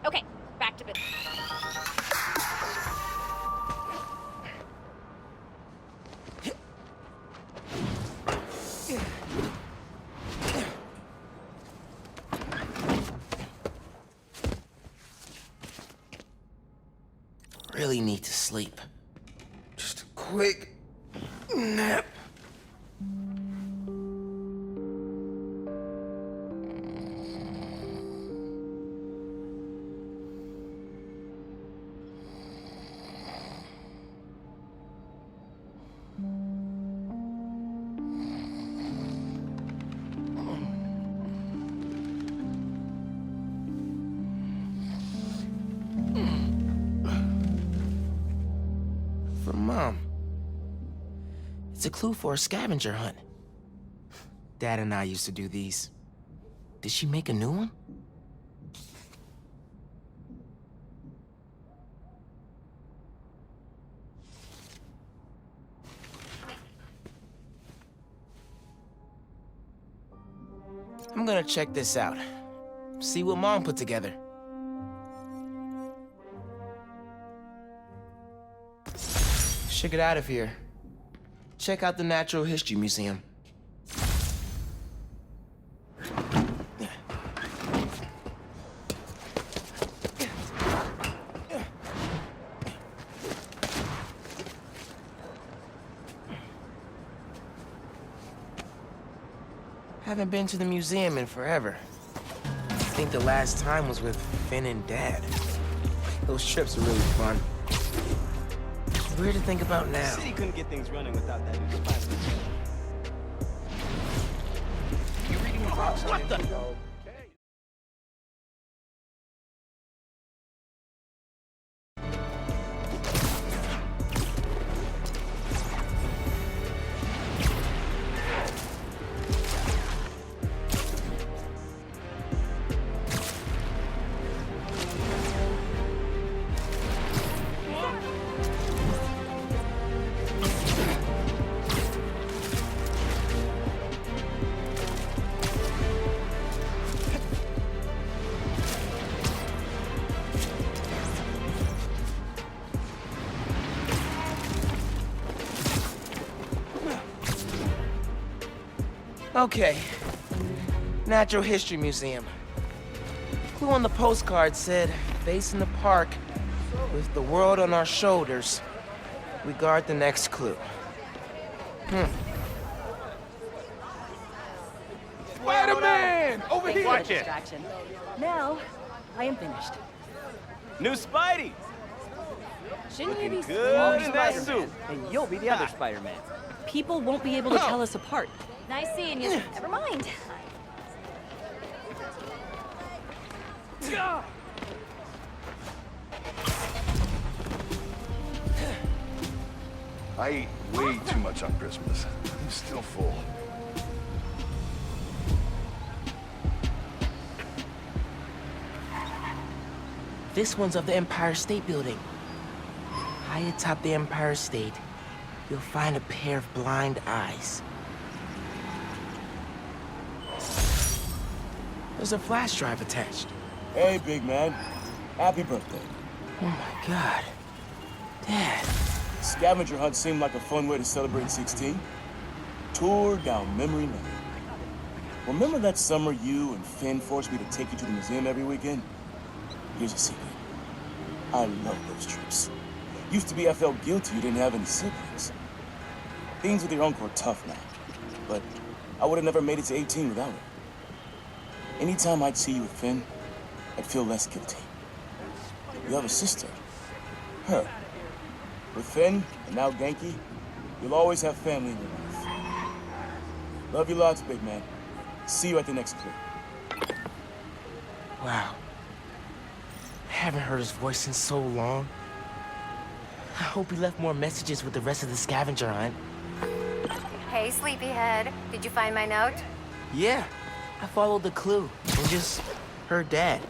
Okay, back to business. Really need to sleep. Just a quick nap. From Mom. It's a clue for a scavenger hunt. Dad and I used to do these. Did she make a new one? I'm gonna check this out. See what Mom put together. Should get out of here. Check out the Natural History Museum. Haven't been to the museum in forever. I think the last time was with Finn and Dad. Those trips are really fun. Weird to think about now. The city couldn't get things running without that new spy. You reading the box? What the? Okay. Natural History Museum. Clue on the postcard said, facing the park, with the world on our shoulders, we guard the next clue. Spider-Man! Over here! Watch it! Distraction. Now, I am finished. New Spidey! Shouldn't you be Good in that Spider-Man? suit. And you'll be the other Spider-Man. People won't be able to tell us apart. Nice seeing you. Never mind. I ate way too much on Christmas. I'm still full. This one's of the Empire State Building. High atop the Empire State, you'll find a pair of blind eyes. There's a flash drive attached. Hey, big man. Happy birthday. Oh my God. Dad. Scavenger hunt seemed like a fun way to celebrate 16. Tour down memory lane. Remember that summer you and Finn forced me to take you to the museum every weekend? Here's a secret. I love those trips. Used to be I felt guilty you didn't have any siblings. Things with your uncle are tough now. But I would have never made it to 18 without her. Anytime I'd see you with Finn, I'd feel less guilty. You have a sister. Her. With Finn, and now Genki, you'll always have family in your life. Love you lots, big man. See you at the next clip. Wow. I haven't heard his voice in so long. I hope he left more messages with the rest of the scavenger hunt. Hey, sleepyhead. Did you find my note? Yeah, I followed the clue and just heard Dad.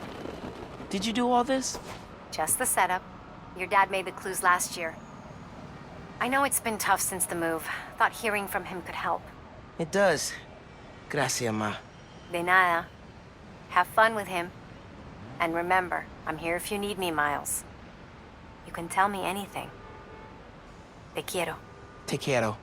Did you do all this? Just the setup. Your dad made the clues last year. I know it's been tough since the move. Thought hearing from him could help. It does. Gracias, Ma. De nada. Have fun with him. And remember, I'm here if you need me, Miles. You can tell me anything. Te quiero. Te quiero.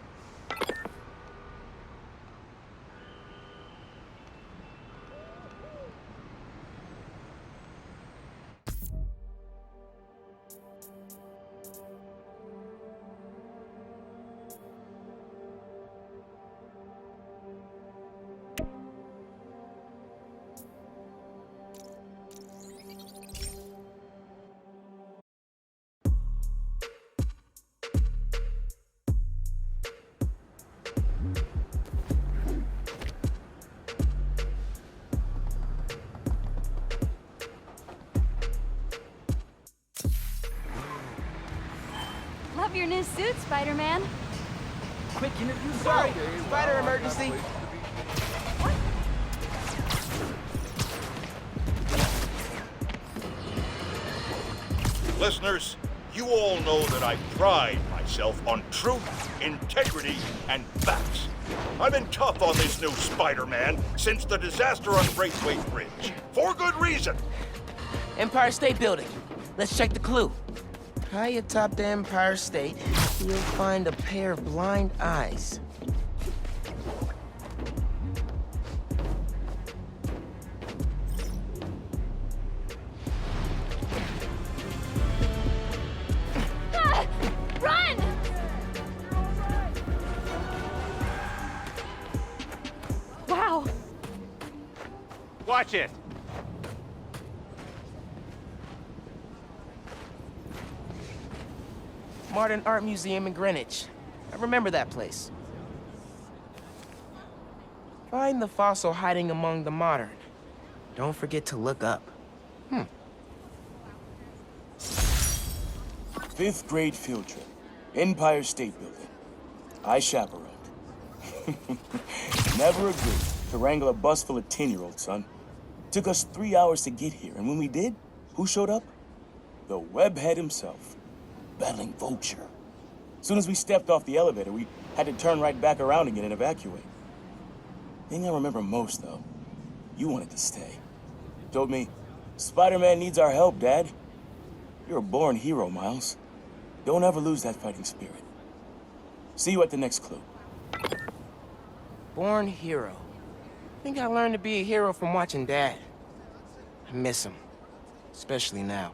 Love your new suit, Spider-Man. Quick interview. Sorry, spider emergency. Listeners, you all know that I pride myself on truth, integrity, and facts. I've been tough on this new Spider-Man since the disaster on Braithwaite Bridge. For good reason. Empire State Building. Let's check the clue. High atop the Empire State, you'll find a pair of blind eyes. Ah! Run! Wow. Watch it. Modern Art Museum in Greenwich. I remember that place. Find the fossil hiding among the modern. Don't forget to look up. Fifth grade field trip. Empire State Building. I chaperoned. Never agreed to wrangle a bus full of 10-year-olds, son. Took us 3 hours to get here, and when we did, who showed up? The webhead himself. Battling Vulture. Soon as we stepped off the elevator, we had to turn right back around again and evacuate. Thing I remember most, though, you wanted to stay. Told me, Spider-Man needs our help, Dad. You're a born hero, Miles. Don't ever lose that fighting spirit. See you at the next clue. Born hero. I think I learned to be a hero from watching Dad. I miss him. Especially now.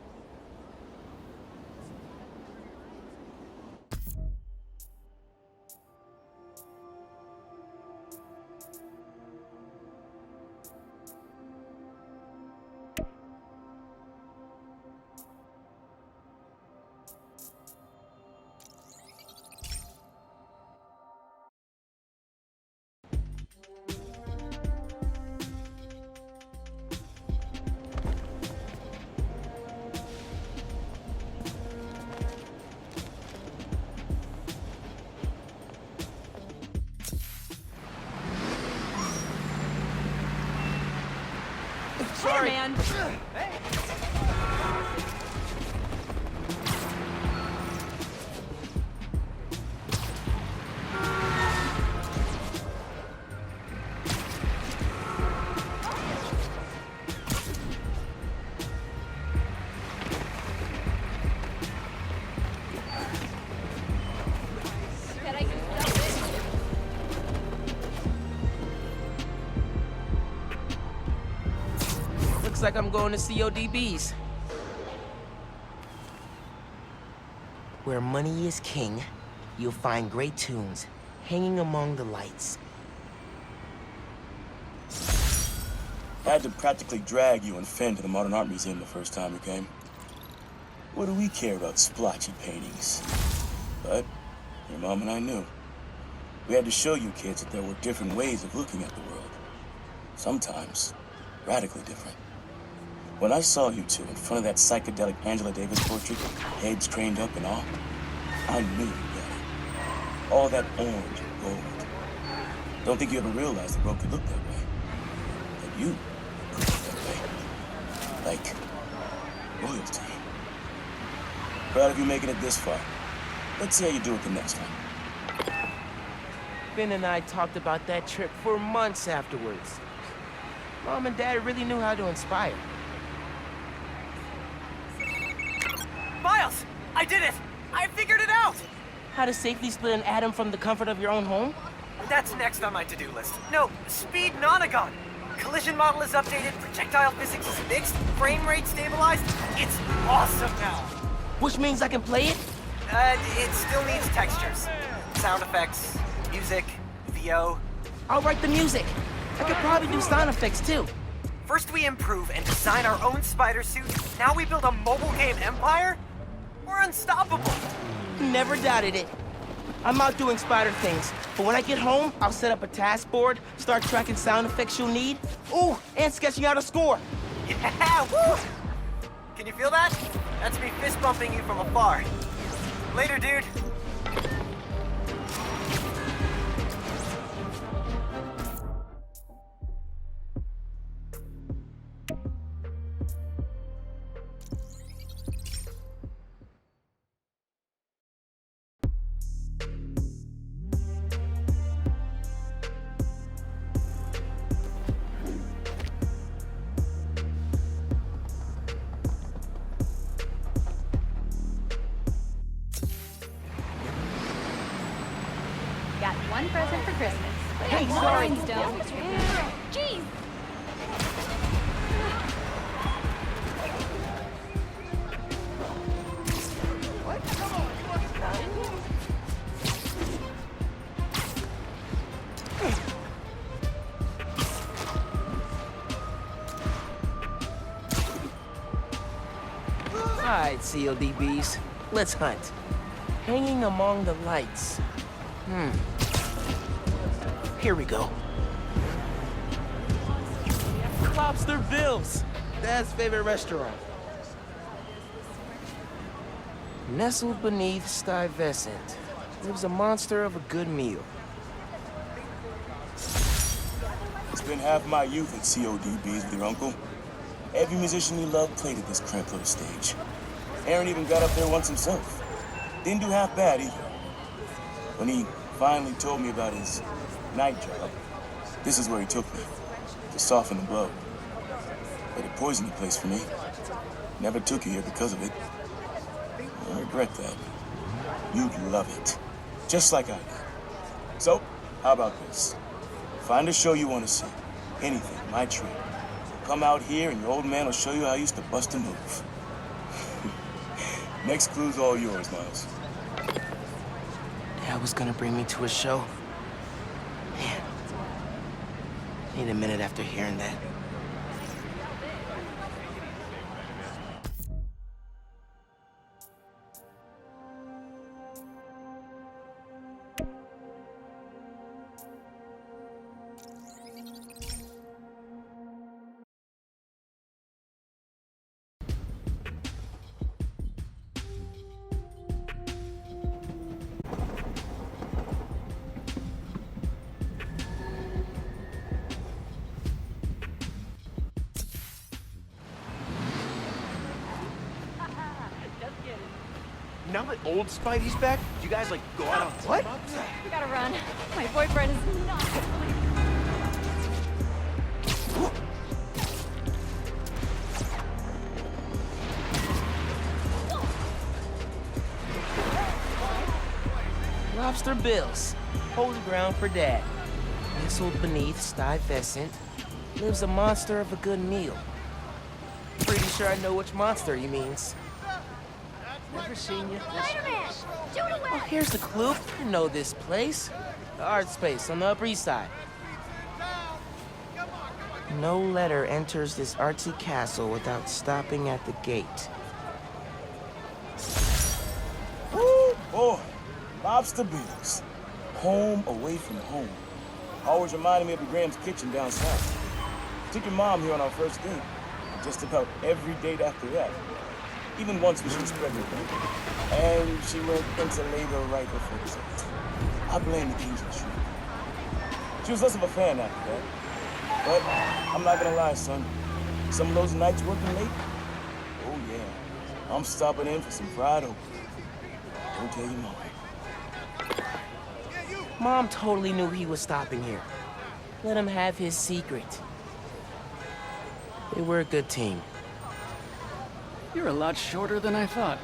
Spider-Man. Bet I can sell this. Looks like I'm going to CODB's. Where money is king, you'll find great tunes hanging among the lights. Had to practically drag you and Finn to the Modern Art Museum the first time we came. What do we care about splotchy paintings? But your mom and I knew. We had to show you kids that there were different ways of looking at the world. Sometimes radically different. When I saw you two in front of that psychedelic Angela Davis portrait, heads craned up and all, I knew you got it. All that orange and gold. Don't think you ever realized the world could look that way. That you could look that way. Like royalty. Proud of you making it this far. Let's see how you do it the next time. Finn and I talked about that trip for months afterwards. Mom and Dad really knew how to inspire. I did it! I figured it out! How to safely split an atom from the comfort of your own home? That's next on my to-do list. No, speed nonagon. Collision model is updated, projectile physics is fixed, frame rate stabilized. It's awesome now. Which means I can play it? It still needs textures. Sound effects, music, VO. I'll write the music. I could probably do sound effects too. First we improve and design our own spider suit. Now we build a mobile game empire? We're unstoppable. Never doubted it. I'm out doing spider things, but when I get home, I'll set up a task board, start tracking sound effects you'll need. Ooh, and sketching out a score. Yeah, woo! Can you feel that? That's me fist bumping you from afar. Later, dude. Got one present for Christmas. Hey, sorry. Rhinestone. Jeez. Alright, CODBs. Let's hunt. Hanging among the lights. Here we go. Lobster Bill's. Dad's favorite restaurant. Nestled beneath Stuyvesant lives a monster of a good meal. Spent half my youth at CODBs with your uncle. Every musician we loved played at this cramped little stage. Aaron even got up there once himself. Didn't do half bad either. When he finally told me about his night job, this is where he took me, to soften the blow. But it poisoned the place for me. Never took you here because of it. I regret that. You'd love it, just like I did. So, how about this? Find a show you want to see. Anything, my treat. Come out here and your old man will show you how I used to bust a move. Next clue's all yours, Miles. Dad was gonna bring me to a show. Man. Need a minute after hearing that. Now that old Spidey's back, you guys like go out on what? We gotta run. My boyfriend is not. Lobster Bill's. Holy ground for Dad. Nestled beneath Stuyvesant lives a monster of a good meal. Pretty sure I know which monster he means. Never seen you. Spider-Man! Shoot away! Oh, here's the clue. I know this place. The art space on the Upper East Side. No letter enters this artsy castle without stopping at the gate. Woo! Boy, Lobster Bill's. Home away from home. Always reminded me of your Graham's kitchen down south. Took your mom here on our first date. Just about every date after that. Even once we should spread her thing. And she went into labor right before dessert. I blame the kings of truth. She was less of a fan after that. But I'm not gonna lie, son. Some of those nights working late, oh yeah. I'm stopping in for some fried okra. Don't tell your mom. Mom totally knew he was stopping here. Let him have his secret. They were a good team. You're a lot shorter than I thought.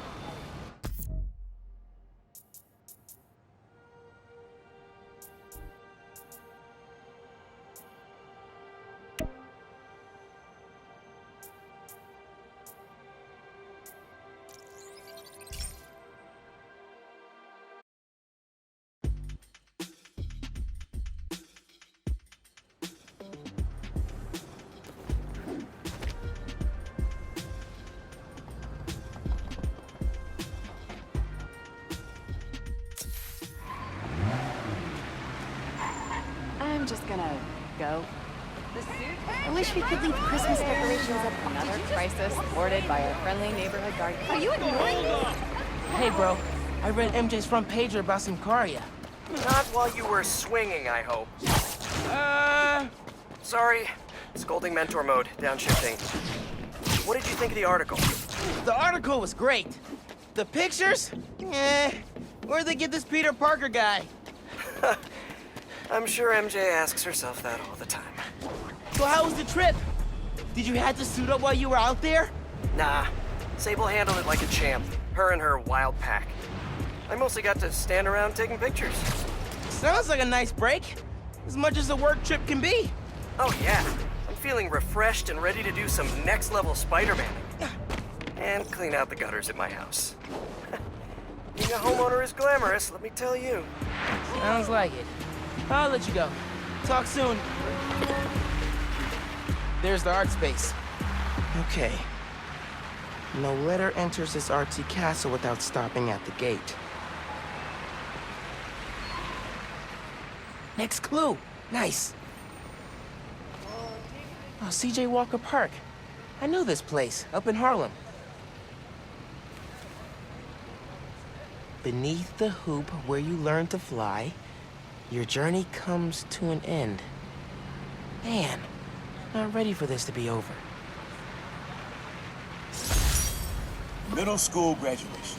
just gonna go. I wish we could leave Christmas decorations up. Another crisis thwarted by our friendly neighborhood guard. Are you ignoring me? Hey, bro. I read MJ's front pager about Simcaria. Not while you were swinging, I hope. Sorry. Scolding mentor mode, downshifting. What did you think of the article? The article was great. The pictures? Where'd they get this Peter Parker guy? I'm sure MJ asks herself that all the time. So how was the trip? Did you have to suit up while you were out there? Nah. Sable handled it like a champ. Her and her wild pack. I mostly got to stand around taking pictures. Sounds like a nice break. As much as a work trip can be. Oh yeah. I'm feeling refreshed and ready to do some next-level Spider-Man. And clean out the gutters at my house. Being a homeowner is glamorous, let me tell you. Sounds like it. I'll let you go. Talk soon. There's the art space. Okay. No letter enters this artsy castle without stopping at the gate. Next clue. Nice. Oh, CJ Walker Park. I know this place, up in Harlem. Beneath the hoop where you learn to fly, your journey comes to an end. Man, not ready for this to be over. Middle school graduation.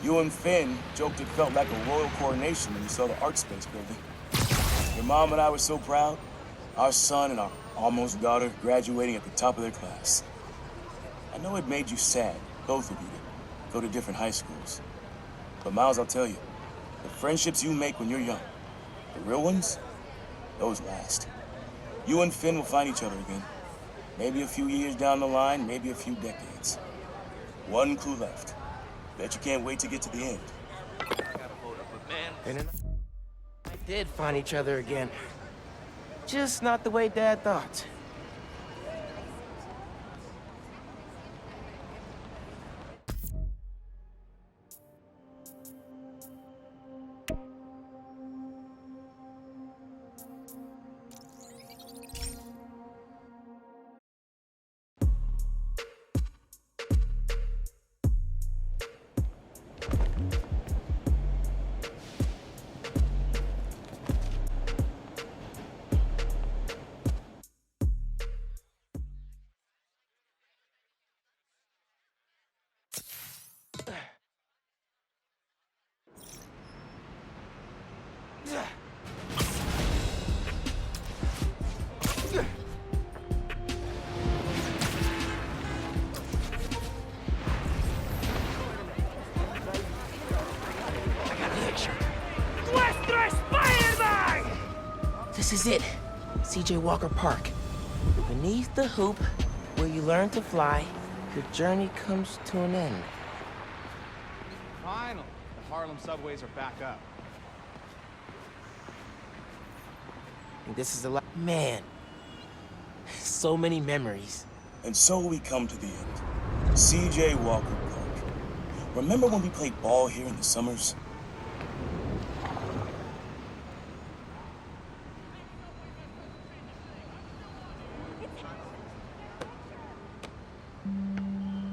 You and Finn joked it felt like a royal coronation when you saw the art space building. Your mom and I were so proud. Our son and our almost daughter graduating at the top of their class. I know it made you sad, both of you, to go to different high schools. But Miles, I'll tell you, the friendships you make when you're young, the real ones, those last. You and Finn will find each other again. Maybe a few years down the line, maybe a few decades. One clue left. Bet you can't wait to get to the end. And I did find each other again. Just not the way Dad thought. This is it. CJ Walker Park. Beneath the hoop, where you learn to fly, your journey comes to an end. Finally, the Harlem subways are back up. And this is a lot. Man, so many memories. And so we come to the end. CJ Walker Park. Remember when we played ball here in the summers?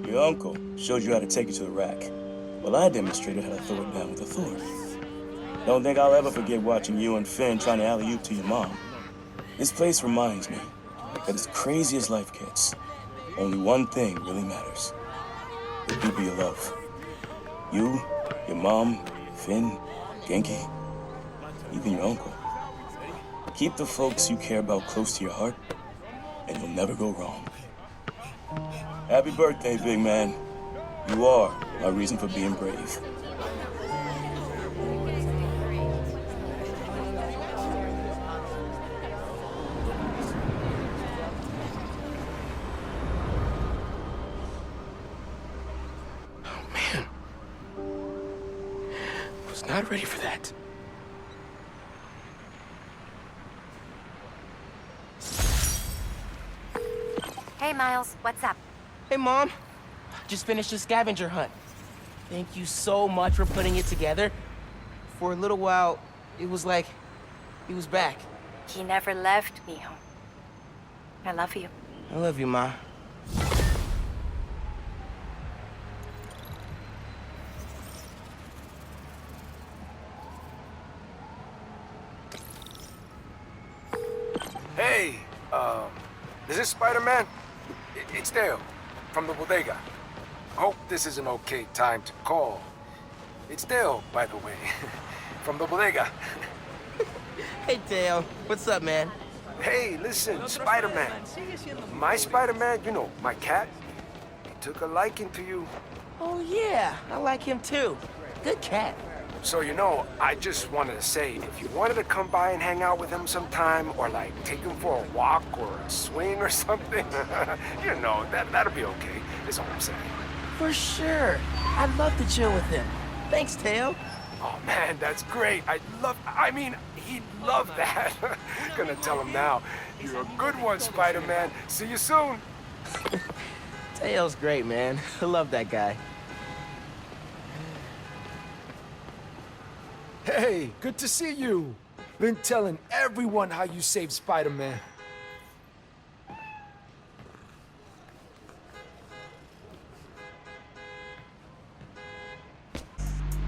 Your uncle showed you how to take it to the rack. Well, I demonstrated how to throw it down with authority. Don't think I'll ever forget watching you and Finn trying to alley-oop to your mom. This place reminds me that as crazy as life gets, only one thing really matters. The people you love. You, your mom, Finn, Genki, even your uncle. Keep the folks you care about close to your heart, and you'll never go wrong. Happy birthday, big man. You are my reason for being brave. Oh, man. I was not ready for that. Hey, Miles, what's up? Hey, Mom. Just finished a scavenger hunt. Thank you so much for putting it together. For a little while, it was like he was back. He never left, mijo. I love you. I love you, Ma. Hey, is this Spider-Man? It's Dale, from the bodega. Hope this is an okay time to call. It's Dale, by the way, from the bodega. Hey, Dale. What's up, man? Hey, listen, Spider-Man. My Spider-Man, you know, my cat, he took a liking to you. Oh, yeah. I like him, too. Good cat. So, you know, I just wanted to say, if you wanted to come by and hang out with him sometime, or like take him for a walk or a swing or something, you know, that'll be okay, is all I'm saying. For sure. I'd love to chill with him. Thanks, Dale. Oh man, that's great. I mean, he'd love that. Gonna tell him now. You're a good one, Spider-Man. See you soon. Dale's great, man. I love that guy. Hey, good to see you. Been telling everyone how you saved Spider-Man.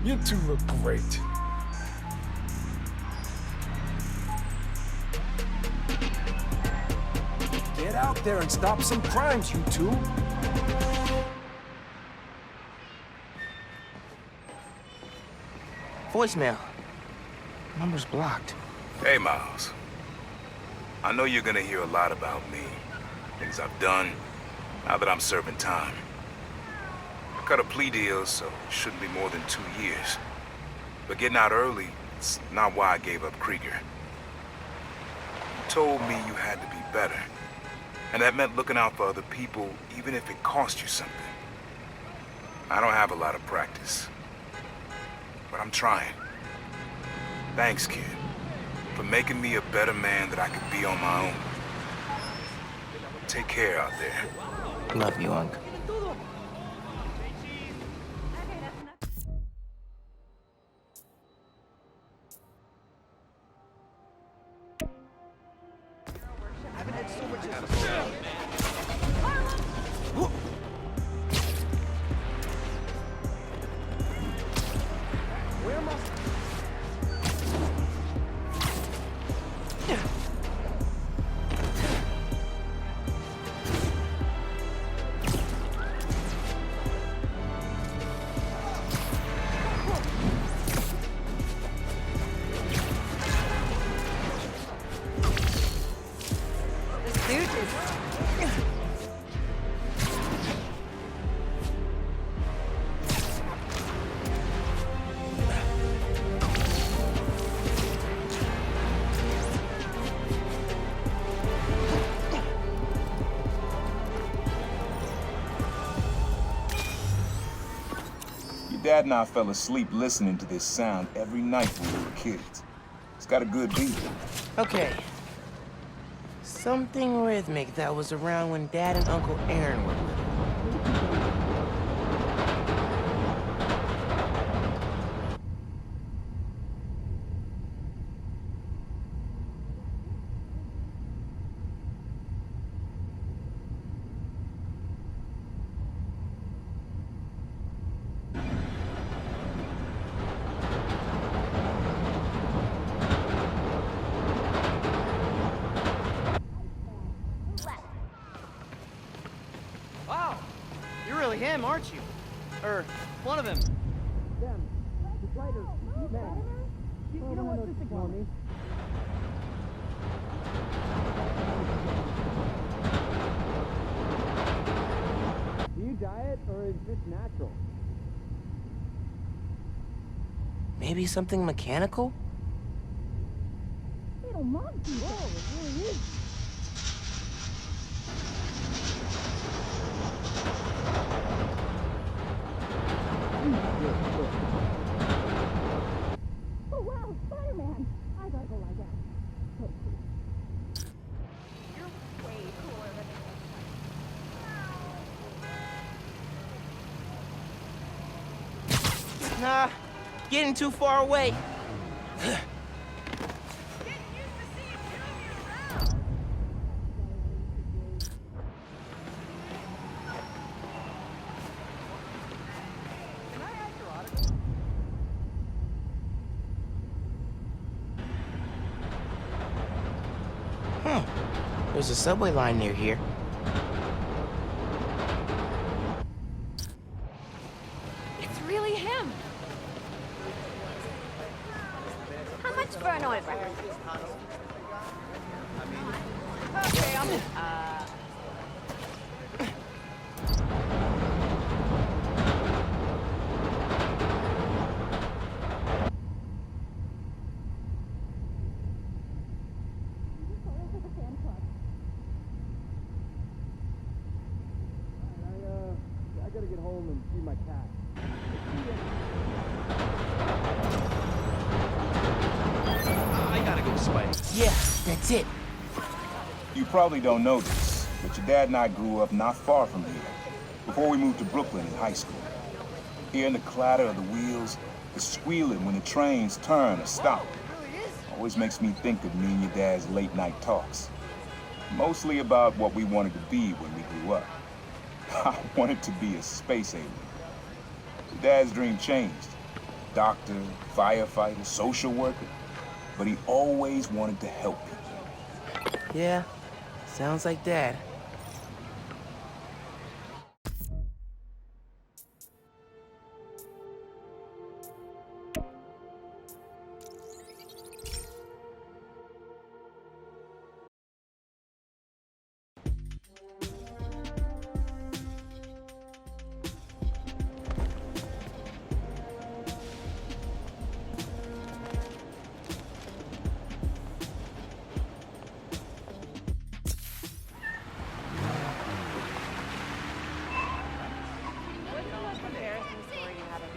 You two look great. Get out there and stop some crimes, you two. Voicemail. Number's blocked. Hey, Miles. I know you're gonna hear a lot about me, things I've done, now that I'm serving time. I cut a plea deal, so it shouldn't be more than 2 years. But getting out early, it's not why I gave up Krieger. You told me you had to be better, and that meant looking out for other people, even if it cost you something. I don't have a lot of practice, but I'm trying. Thanks, kid, for making me a better man that I could be on my own. Take care out there. Love you, Unc. Dad and I fell asleep listening to this sound every night when we were kids. It's got a good beat. Okay. Something rhythmic that was around when Dad and Uncle Aaron were little. Wow, you're really him, aren't you? Or one of them. Do you diet, or is this natural? Maybe something mechanical? Little monkey. Whoa, it really is. Oh wow, Spider-Man! I gotta go lie down. So cool. You're way cooler than Nah, getting too far away. There's a subway line near here. It's really him. How much for an autograph? Okay, I'm I gotta get home and feed my cat. I gotta go, Spidey. Yeah, that's it. You probably don't know this, but your dad and I grew up not far from here, before we moved to Brooklyn in high school. Hearing the clatter of the wheels, the squealing when the trains turn or stop, always makes me think of me and your dad's late night talks. Mostly about what we wanted to be when we grew up. I wanted to be a space alien. Your dad's dream changed. Doctor, firefighter, social worker. But he always wanted to help people. Yeah, sounds like Dad.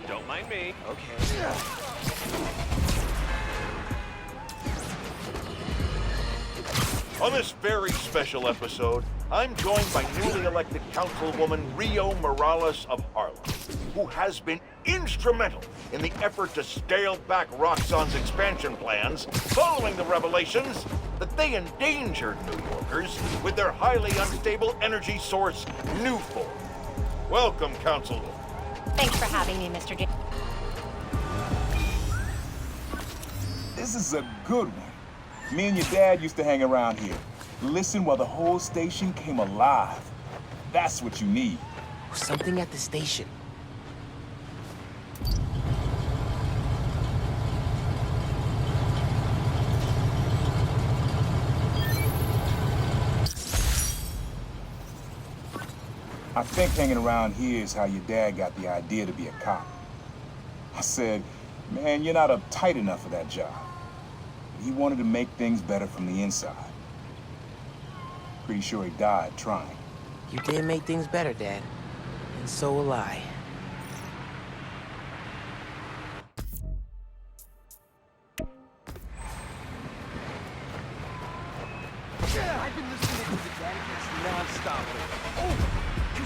Don't mind me. Okay. On this very special episode, I'm joined by newly elected Councilwoman Rio Morales of Harlem, who has been instrumental in the effort to scale back Roxxon's expansion plans following the revelations that they endangered New Yorkers with their highly unstable energy source, Newform. Welcome, Councilwoman. Thanks for having me, Mr. J. This is a good one. Me and your dad used to hang around here. Listen while the whole station came alive. That's what you need. Something at the station. I think hanging around here is how your dad got the idea to be a cop. I said, man, you're not uptight enough for that job. He wanted to make things better from the inside. Pretty sure he died trying. You did make things better, Dad. And so will I. I've been listening to the Dadcast non-stop.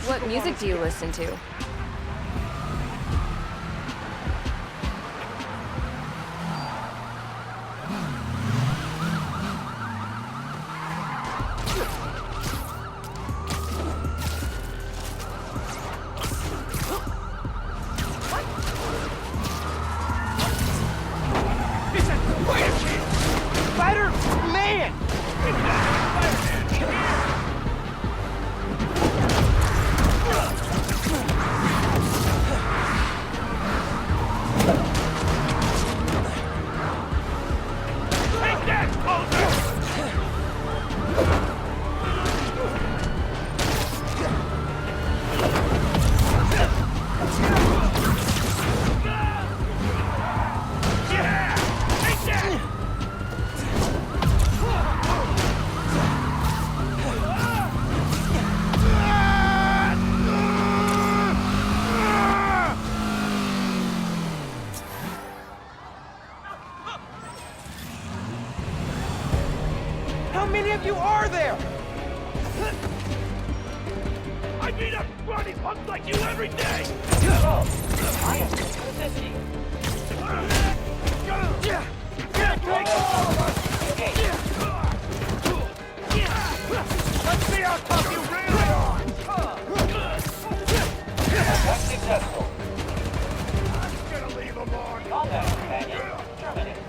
What music do you listen to? How many of you are there? I beat up scrawny punks like you every day! Let's see how tough you really are! That's successful. I'm gonna leave them on. Combat companion terminated.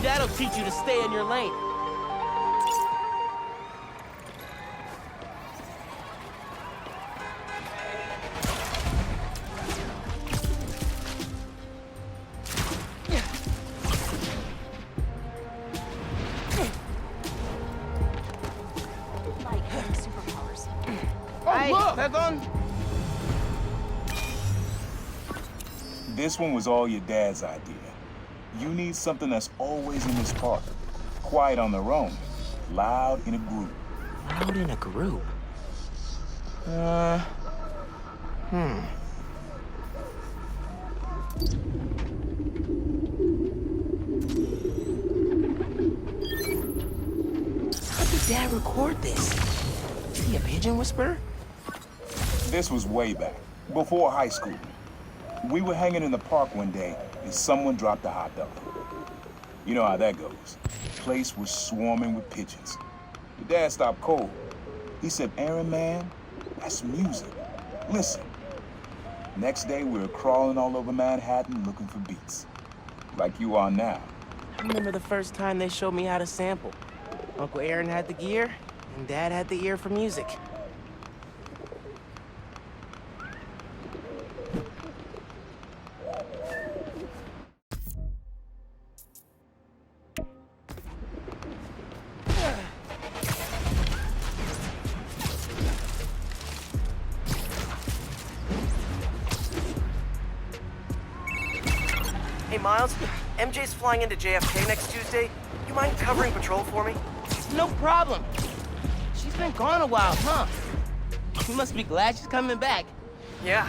that'll teach you to stay in your lane. Like having superpowers. Hey, perdón. This one was all your dad's idea. You need something that's always in this park. Quiet on their own, loud in a group. Loud in a group? How did Dad record this? Is he a pigeon whisperer? This was way back, before high school. We were hanging in the park one day, and someone dropped a hot dog. You know how that goes. The place was swarming with pigeons. Your dad stopped cold. He said, "Aaron, man, that's music. Listen." Next day, we were crawling all over Manhattan looking for beats. Like you are now. I remember the first time they showed me how to sample. Uncle Aaron had the gear, and Dad had the ear for music. Hey, Miles, MJ's flying into JFK next Tuesday. You mind covering patrol for me? No problem. She's been gone a while, huh? You must be glad she's coming back. Yeah.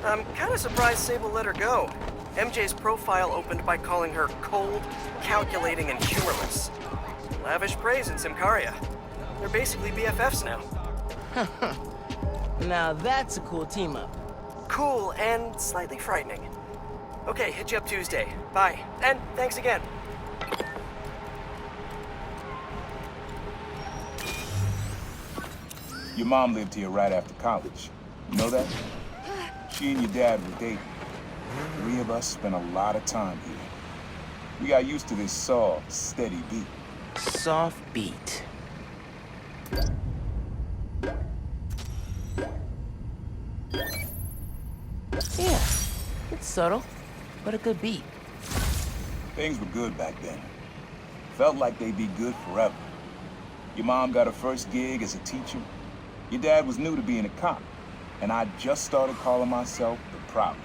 I'm kind of surprised Sable let her go. MJ's profile opened by calling her cold, calculating, and humorless. Lavish praise in Simcaria. They're basically BFFs now. Now that's a cool team-up. Cool and slightly frightening. Okay, hit you up Tuesday. Bye. And thanks again. Your mom lived here right after college. You know that? She and your dad were dating. 3 of us spent a lot of time here. We got used to this soft, steady beat. Soft beat. Yeah, it's subtle, but a good beat. Things were good back then. Felt like they'd be good forever. Your mom got her first gig as a teacher. Your dad was new to being a cop, and I just started calling myself the Prowler.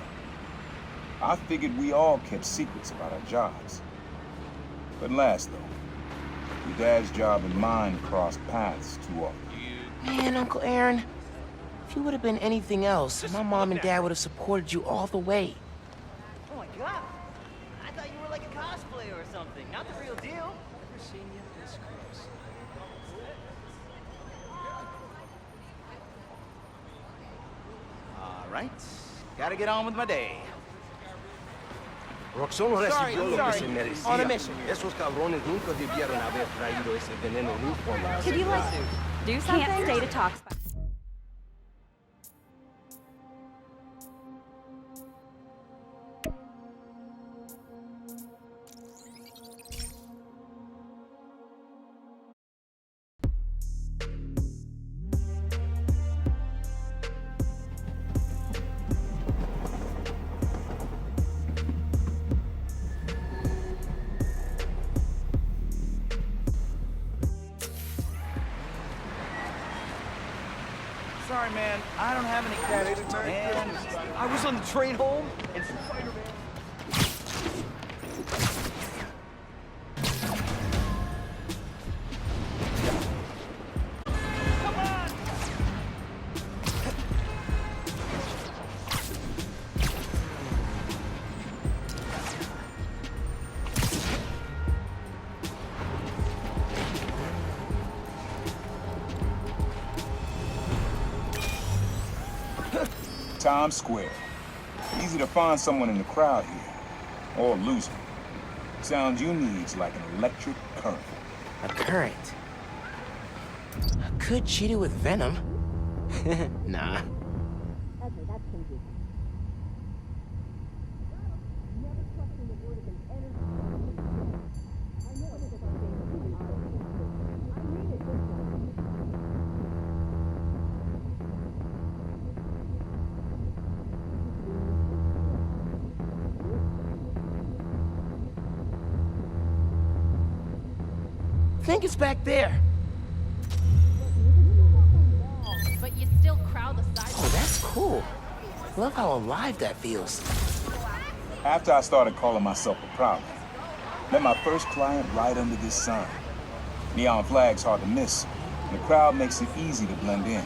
I figured we all kept secrets about our jobs. But last, though, your dad's job and mine crossed paths too often. Man, Uncle Aaron, if you would have been anything else, my mom and dad would have supported you all the way. Oh my god! I thought you were like a cosplayer or something, not the real deal. Never seen you this close. All right, gotta get on with my day. Roxxon recibió lo que sorry. se merecía. On a mission. Esos cabrones nunca debieron haber traído ese veneno lufo a la Could you like do something? Can't stay to talk. Sorry, man, I don't have any credits, and I was on the train home, and Spider-Man... Times Square. Easy to find someone in the crowd here. Or lose him. Sounds you need's like an electric current. A current? Could cheat it with venom. Nah. Okay, that's confusing. Never trusting the word of an energy. I think it's back there. But you still crowd the side. Oh, that's cool. Love how alive that feels. After I started calling myself a problem, met my first client right under this sign. Neon flag's hard to miss, and the crowd makes it easy to blend in.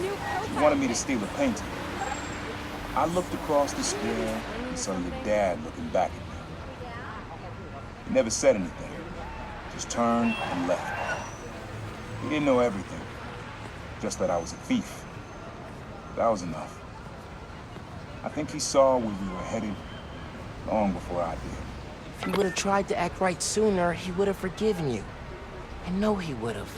She wanted me to steal a painting. I looked across the square and saw your dad looking back at me. He never said anything, just turned and left. He didn't know everything, just that I was a thief. That was enough. I think he saw where we were headed long before I did. If you would have tried to act right sooner, he would have forgiven you. I know he would have.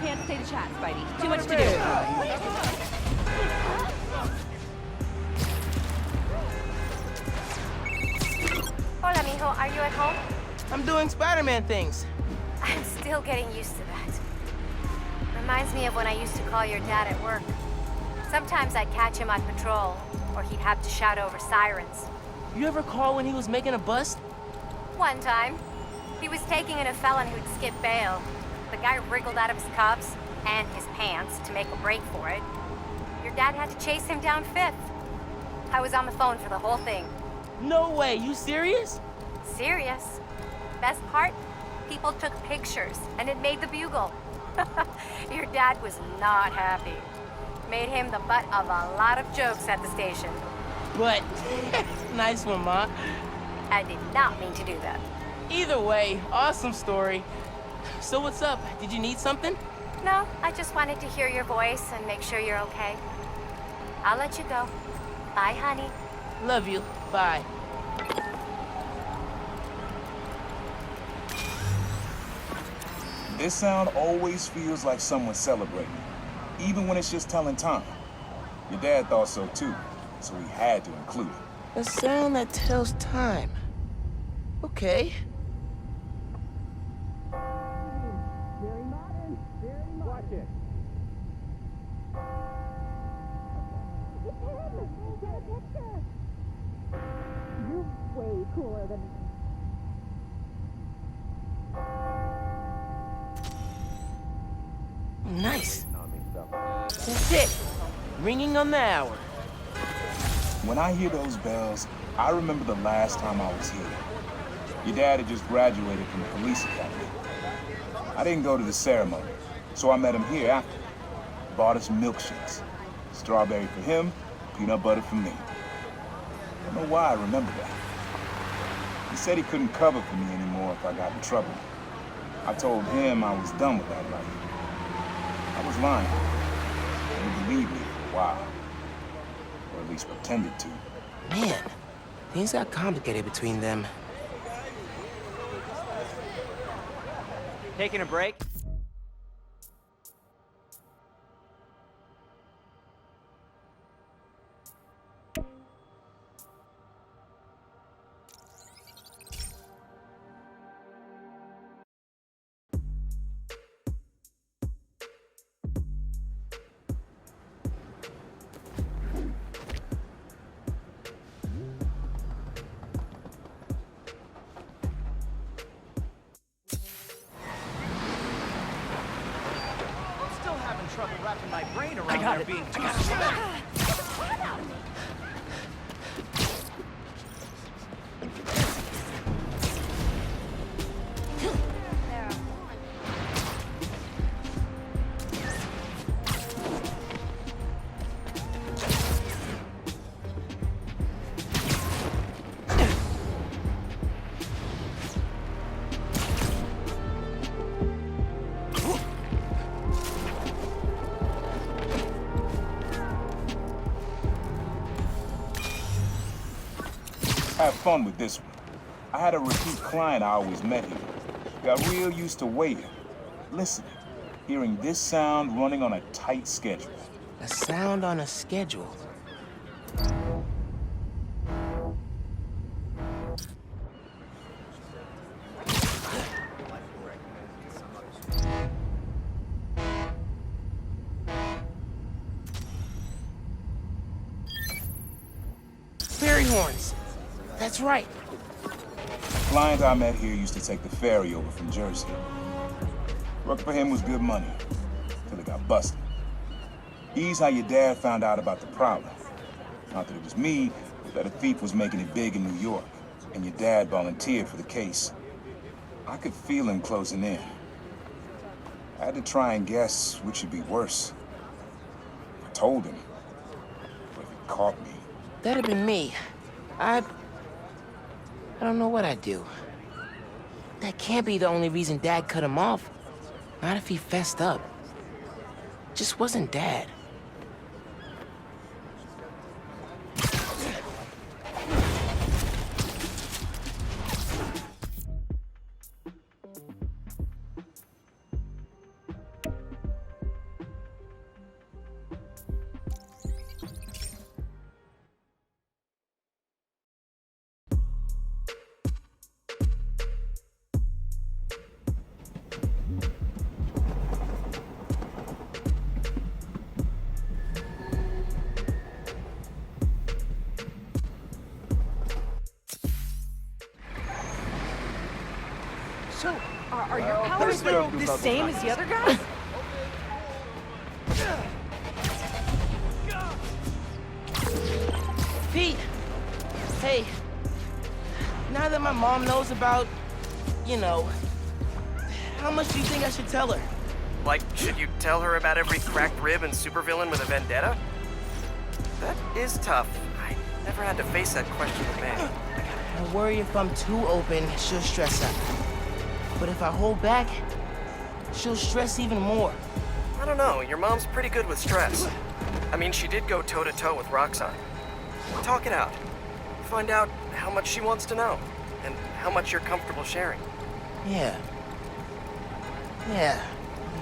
Can't stay to chat, Spidey. Too much to do. Hola, mijo. Are you at home? I'm doing Spider-Man things. I'm still getting used to that. Reminds me of when I used to call your dad at work. Sometimes I'd catch him on patrol, or he'd have to shout over sirens. You ever call when he was making a bust? One time, he was taking in a felon who'd skipped bail. The guy wriggled out of his cuffs and his pants to make a break for it. Your dad had to chase him down Fifth. I was on the phone for the whole thing. No way, you serious? Serious. Best part? People took pictures, and it made the Bugle. Your dad was not happy. Made him the butt of a lot of jokes at the station. But, nice one, Ma. I did not mean to do that. Either way, awesome story. So what's up? Did you need something? No, I just wanted to hear your voice and make sure you're okay. I'll let you go. Bye, honey. Love you. Bye. This sound always feels like someone's celebrating, even when it's just telling time. Your dad thought so too, so he had to include it. A sound that tells time. Okay. Way cooler than... Nice. That's it. Ringing on the hour. When I hear those bells, I remember the last time I was here. Your dad had just graduated from the police academy. I didn't go to the ceremony, so I met him here after. Bought us milkshakes. Strawberry for him, peanut butter for me. I don't know why I remember that. He said he couldn't cover for me anymore if I got in trouble. I told him I was done with that life. I was lying. He believed me for a while. Or at least pretended to. Man, things got complicated between them. Taking a break? Trouble wrapping my brain around there being too Have fun with this one. I had a repeat client I always met here. Got real used to waiting, listening, hearing this sound running on a tight schedule. A sound on a schedule. Fairy horns. That's right. Client I met here used to take the ferry over from Jersey. Work for him was good money, till it got busted. He's how your dad found out about the problem. Not that it was me, but that a thief was making it big in New York, and your dad volunteered for the case. I could feel him closing in. I had to try and guess which would be worse. I told him, but if he caught me... That'd have been me. I don't know what I'd do. That can't be the only reason Dad cut him off. Not if he fessed up. Just wasn't Dad. So, are your powers the same as the other guys? Pete! Hey, now that my mom knows about, you know, how much do you think I should tell her? Like, should you tell her about every cracked rib and supervillain with a vendetta? That is tough. I never had to face that question with May. I worry if I'm too open, she'll stress out. But if I hold back, she'll stress even more. I don't know, your mom's pretty good with stress. I mean, she did go toe-to-toe with Roxanne. Talk it out. Find out how much she wants to know, and how much you're comfortable sharing. Yeah.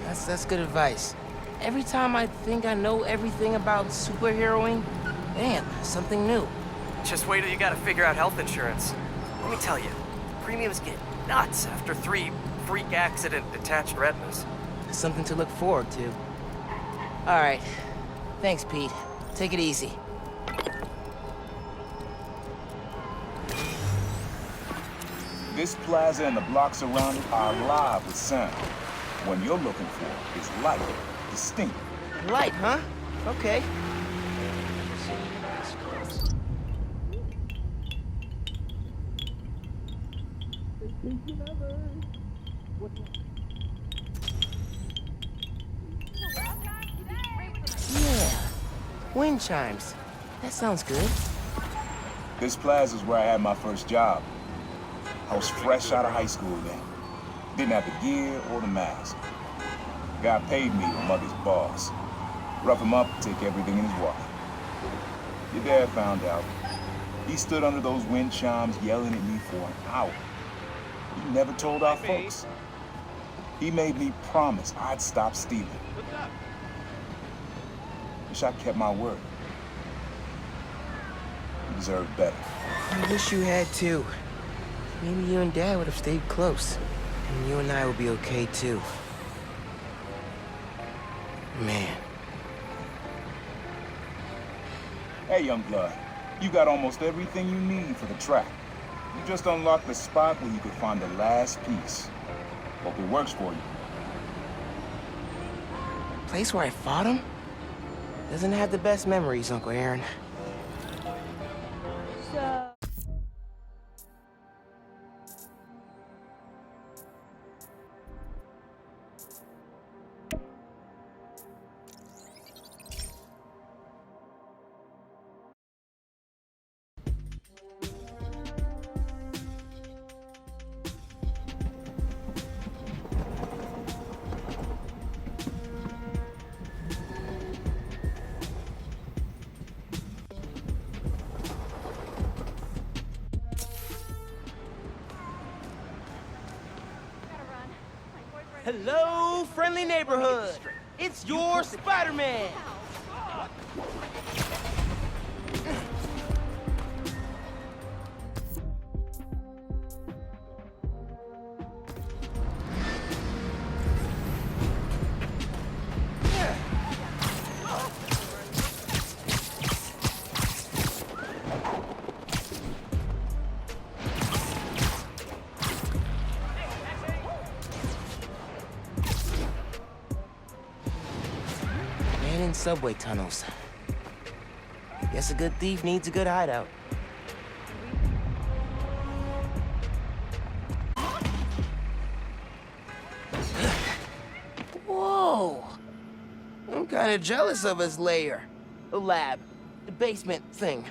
That's good advice. Every time I think I know everything about superheroing, bam, something new. Just wait till you gotta figure out health insurance. Let me tell you, premiums get nuts after 3 freak accident detached retinas. Something to look forward to. All right. Thanks, Pete. Take it easy. This plaza and the blocks around it are alive with sound. What you're looking for is light, distinct. Light, huh? Okay. Yeah, wind chimes. That sounds good. This plaza's where I had my first job. I was fresh out of high school then. Didn't have the gear or the mask. Guy paid me to mug his boss. Rough him up, take everything in his wallet. Your dad found out. He stood under those wind chimes yelling at me for an hour. He never told our folks. He made me promise I'd stop stealing. Wish I kept my word. You deserve better. I wish you had too. Maybe you and Dad would have stayed close. And you and I would be okay too. Man. Hey, young blood. You got almost everything you need for the track. You just unlocked the spot where you could find the last piece. Hope it works for you. Place where I fought him? Doesn't have the best memories, Uncle Aaron. Hello, friendly neighborhood. It's your Spider-Man. Man in subway tunnels. Guess a good thief needs a good hideout. Whoa! I'm kinda jealous of his lair. The lab. The basement thing.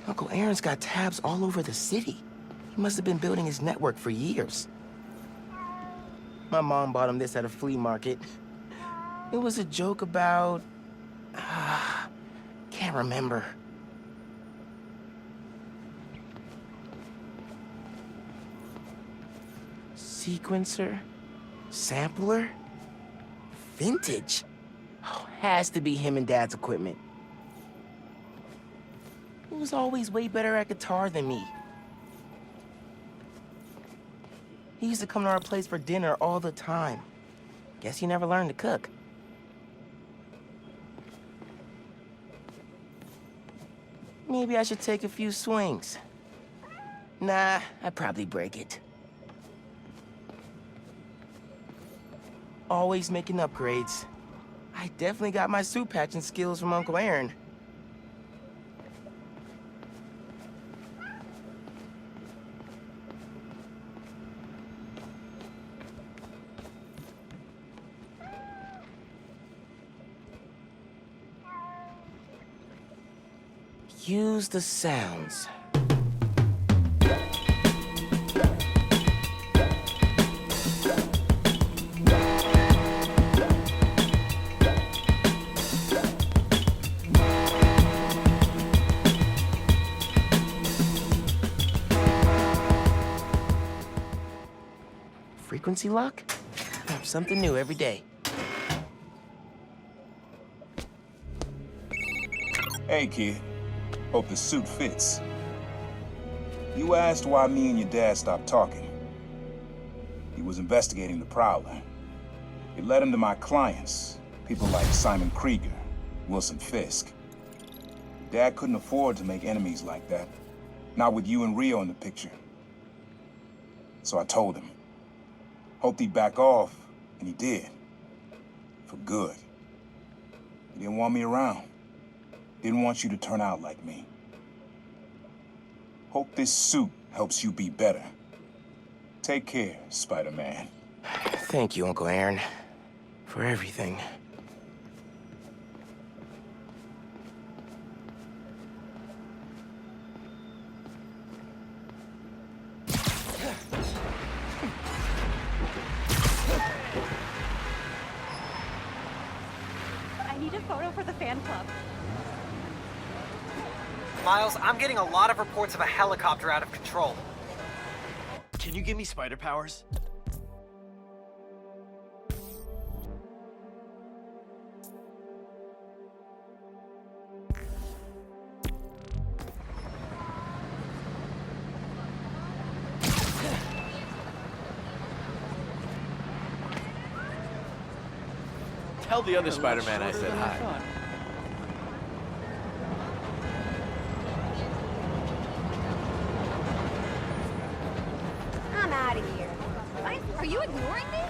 Uncle Aaron's got tabs all over the city. He must have been building his network for years. My mom bought him this at a flea market. It was a joke about... can't remember. Sequencer? Sampler? Vintage? Oh, has to be him and Dad's equipment. He was always way better at guitar than me. He used to come to our place for dinner all the time. Guess he never learned to cook. Maybe I should take a few swings. Nah, I'd probably break it. Always making upgrades. I definitely got my suit patching skills from Uncle Aaron. Use the sounds. Frequency lock? Something new every day. Hey, kid. Hope the suit fits. You asked why me and your dad stopped talking. He was investigating the Prowler. It led him to my clients, people like Simon Krieger, Wilson Fisk. Dad couldn't afford to make enemies like that, not with you and Rio in the picture. So I told him. Hoped he'd back off, and he did. For good. He didn't want me around. Didn't want you to turn out like me. Hope this suit helps you be better. Take care, Spider-Man. Thank you, Uncle Aaron, for everything. I need a photo for the fan club. Miles, I'm getting a lot of reports of a helicopter out of control. Can you give me spider powers? Tell the other Spider-Man I said hi. I'm out of here. Are you ignoring me?